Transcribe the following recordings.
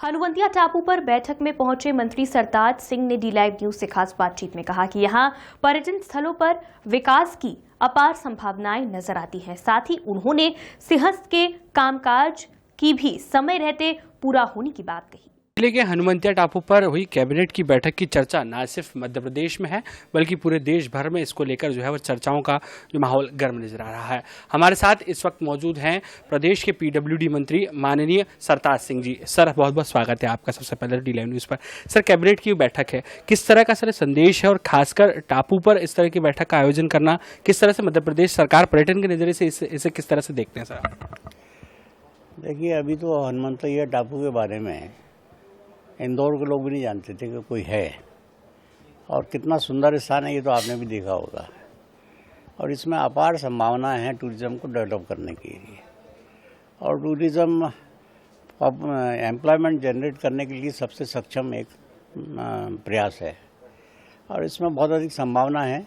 हनुवंतिया टापू पर बैठक में पहुंचे मंत्री सरताज सिंह ने डी लाइव न्यूज से खास बातचीत में कहा कि यहां पर्यटन स्थलों पर विकास की अपार संभावनाएं नजर आती हैं। साथ ही उन्होंने सिंहस्थ के कामकाज की भी समय रहते पूरा होने की बात कही। जिले के हनुवंतिया टापू पर हुई कैबिनेट की बैठक की चर्चा न सिर्फ मध्य प्रदेश में है बल्कि पूरे देश भर में इसको लेकर जो है वो चर्चाओं का जो माहौल गर्म नजर आ रहा है। हमारे साथ इस वक्त मौजूद हैं प्रदेश के पीडब्ल्यूडी मंत्री माननीय सरताज सिंह जी। सर, बहुत बहुत स्वागत है आपका सबसे पहले डी लाइव न्यूज पर। सर, कैबिनेट की बैठक है, किस तरह का सर संदेश है और खासकर टापू पर इस तरह की बैठक का आयोजन करना किस तरह से मध्य प्रदेश सरकार पर्यटन के नजरिए से इसे किस तरह से देखते हैं सर? देखिए, अभी तो हनुवंतिया टापू के बारे में इंदौर के लोग भी नहीं जानते थे कि कोई है, और कितना सुंदर स्थान है ये तो आपने भी देखा होगा। और इसमें अपार संभावनाएं हैं टूरिज़्म को डेवलप करने के लिए, और टूरिज़्म एम्प्लॉयमेंट जनरेट करने के लिए सबसे सक्षम एक प्रयास है, और इसमें बहुत अधिक संभावना है।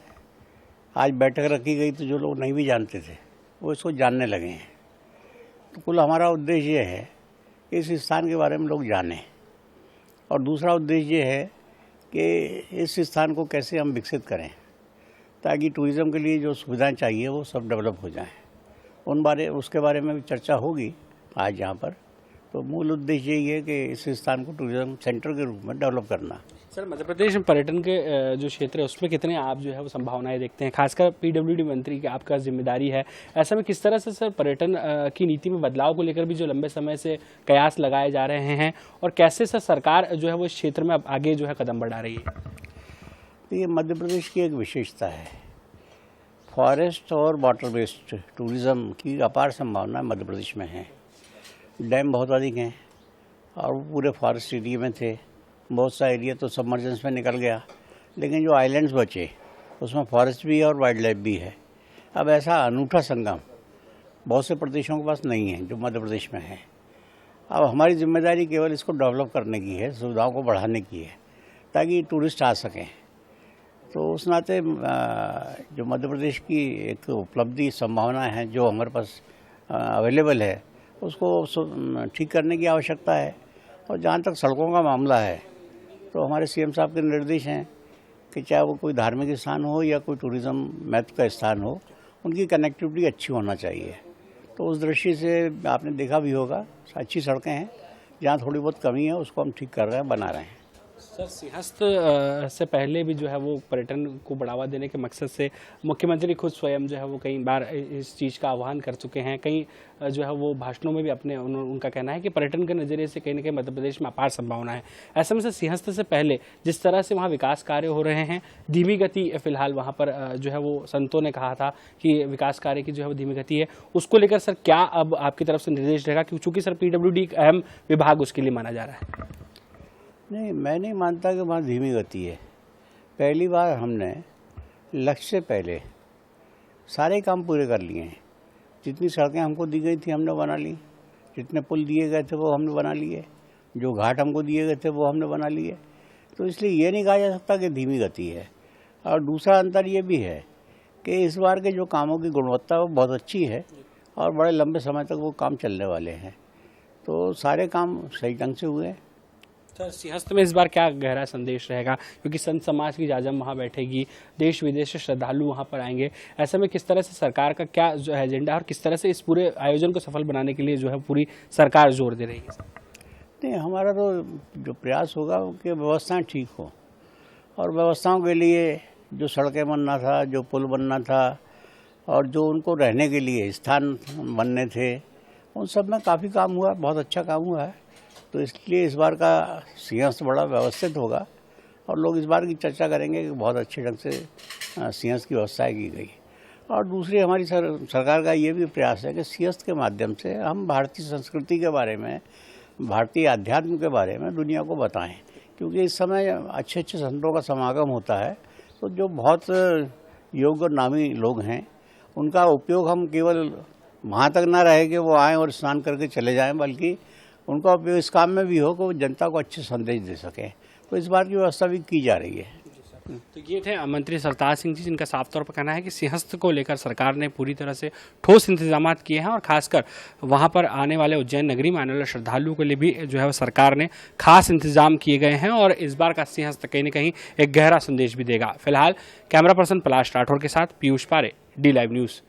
आज बैठक रखी गई तो जो लोग नहीं भी जानते थे वो इसको जानने लगे हैं। तो कुल हमारा उद्देश्य ये है कि इस स्थान के बारे में लोग जानें, और दूसरा उद्देश्य ये है कि इस स्थान को कैसे हम विकसित करें ताकि टूरिज़्म के लिए जो सुविधाएं चाहिए वो सब डेवलप हो जाएं। उसके बारे में भी चर्चा होगी आज यहाँ पर। तो मूल उद्देश्य यही है कि इस स्थान को टूरिज़्म सेंटर के रूप में डेवलप करना। सर, मध्य प्रदेश में पर्यटन के जो क्षेत्र है उसमें कितने आप जो है वो संभावनाएं देखते हैं, खासकर पीडब्ल्यूडी मंत्री की आपका जिम्मेदारी है, ऐसे में किस तरह से सर पर्यटन की नीति में बदलाव को लेकर भी जो लंबे समय से कयास लगाए जा रहे हैं और कैसे सर सरकार जो है वो इस क्षेत्र में अब आगे जो है कदम बढ़ा रही है? तो ये मध्य प्रदेश की एक विशेषता है, फॉरेस्ट और वाटर बेस्ड टूरिज़्म की अपार संभावना मध्य प्रदेश में है। डैम बहुत अधिक हैं और पूरे फॉरेस्ट एरिया में थे, बहुत सा एरिया तो सबमर्जेंस में निकल गया, लेकिन जो आइलैंड्स बचे उसमें फॉरेस्ट भी है और वाइल्ड लाइफ भी है। अब ऐसा अनूठा संगम बहुत से प्रदेशों के पास नहीं है जो मध्य प्रदेश में है। अब हमारी जिम्मेदारी केवल इसको डेवलप करने की है, सुविधाओं को बढ़ाने की है ताकि टूरिस्ट आ सकें। तो उस नाते जो मध्य प्रदेश की एक उपलब्धि संभावना है जो हमारे पास अवेलेबल है उसको ठीक करने की आवश्यकता है। और जहाँ तक सड़कों का मामला है तो हमारे सीएम साहब के निर्देश हैं कि चाहे वो कोई धार्मिक स्थान हो या कोई टूरिज़्म महत्व का स्थान हो, उनकी कनेक्टिविटी अच्छी होना चाहिए। तो उस दृष्टि से आपने देखा भी होगा अच्छी सड़कें हैं, जहाँ थोड़ी बहुत कमी है उसको हम ठीक कर रहे हैं, बना रहे हैं। सर, सिंहस्थ से पहले भी जो है वो पर्यटन को बढ़ावा देने के मकसद से मुख्यमंत्री खुद स्वयं जो है वो कई बार इस चीज़ का आह्वान कर चुके हैं। कई जो है वो भाषणों में भी उनका कहना है कि पर्यटन के नज़रिए से कहीं ना कहीं मध्य प्रदेश में अपार संभावना है। ऐसे में से सिंहस्थ से पहले जिस तरह से वहाँ विकास कार्य हो रहे हैं, धीमी गति फिलहाल वहाँ पर जो है वो संतों ने कहा था कि विकास कार्य की जो है वो धीमी गति है, उसको लेकर सर क्या अब आपकी तरफ से निर्देश रहेगा? क्योंकि सर पीडब्ल्यूडी एक अहम विभाग उसके लिए माना जा रहा है। नहीं, मैं नहीं मानता कि वहाँ धीमी गति है। पहली बार हमने लक्ष्य से पहले सारे काम पूरे कर लिए हैं। जितनी सड़कें हमको दी गई थी हमने बना ली, जितने पुल दिए गए थे वो हमने बना लिए, जो घाट हमको दिए गए थे वो हमने बना लिए। तो इसलिए ये नहीं कहा जा सकता कि धीमी गति है। और दूसरा अंतर ये भी है कि इस बार के जो कामों की गुणवत्ता वो बहुत अच्छी है और बड़े लंबे समय तक वो काम चलने वाले हैं। तो सारे काम सही ढंग से हुए हैं। सर, सिंहस्थ में इस बार क्या गहरा संदेश रहेगा, क्योंकि संत समाज की जाजम वहाँ बैठेगी, देश विदेश से श्रद्धालु वहाँ पर आएंगे, ऐसे में किस तरह से सरकार का क्या जो एजेंडा और किस तरह से इस पूरे आयोजन को सफल बनाने के लिए जो है पूरी सरकार जोर दे रही है? नहीं, हमारा तो जो प्रयास होगा कि व्यवस्थाएं ठीक हो, और व्यवस्थाओं के लिए जो सड़कें बनना था, जो पुल बनना था और जो उनको रहने के लिए स्थान बनने थे, उन सब में काफ़ी काम हुआ, बहुत अच्छा काम हुआ है। तो इसलिए इस बार का सिंहस्थ बड़ा व्यवस्थित होगा और लोग इस बार की चर्चा करेंगे कि बहुत अच्छे ढंग से सिंहस्थ की व्यवस्थाएं की गई। और दूसरी हमारी सरकार का ये भी प्रयास है कि सिंहस्थ के माध्यम से हम भारतीय संस्कृति के बारे में, भारतीय अध्यात्म के बारे में दुनिया को बताएं, क्योंकि इस समय अच्छे अच्छे संतों का समागम होता है। तो जो बहुत योग्य और नामी लोग हैं उनका उपयोग हम केवल वहाँ तक ना रहे कि वो आएँ और स्नान करके चले जाएँ, बल्कि उनका उपयोग इस काम में भी हो कि वो जनता को अच्छे संदेश दे सकें। तो इस बार की व्यवस्था भी की जा रही है। तो ये थे मंत्री सरताज सिंह जी, जिनका साफ तौर पर कहना है कि सिंहस्थ को लेकर सरकार ने पूरी तरह से ठोस इंतजाम किए हैं और खासकर वहां पर आने वाले उज्जैन नगरी में आने वाले श्रद्धालुओं के लिए भी जो है वो सरकार ने खास इंतजाम किए गए हैं और इस बार का सिंहस्थ कहीं न कहीं एक गहरा संदेश भी देगा। फिलहाल कैमरा पर्सन पलाश राठौर के साथ पीयूष पारे, डी लाइव न्यूज़।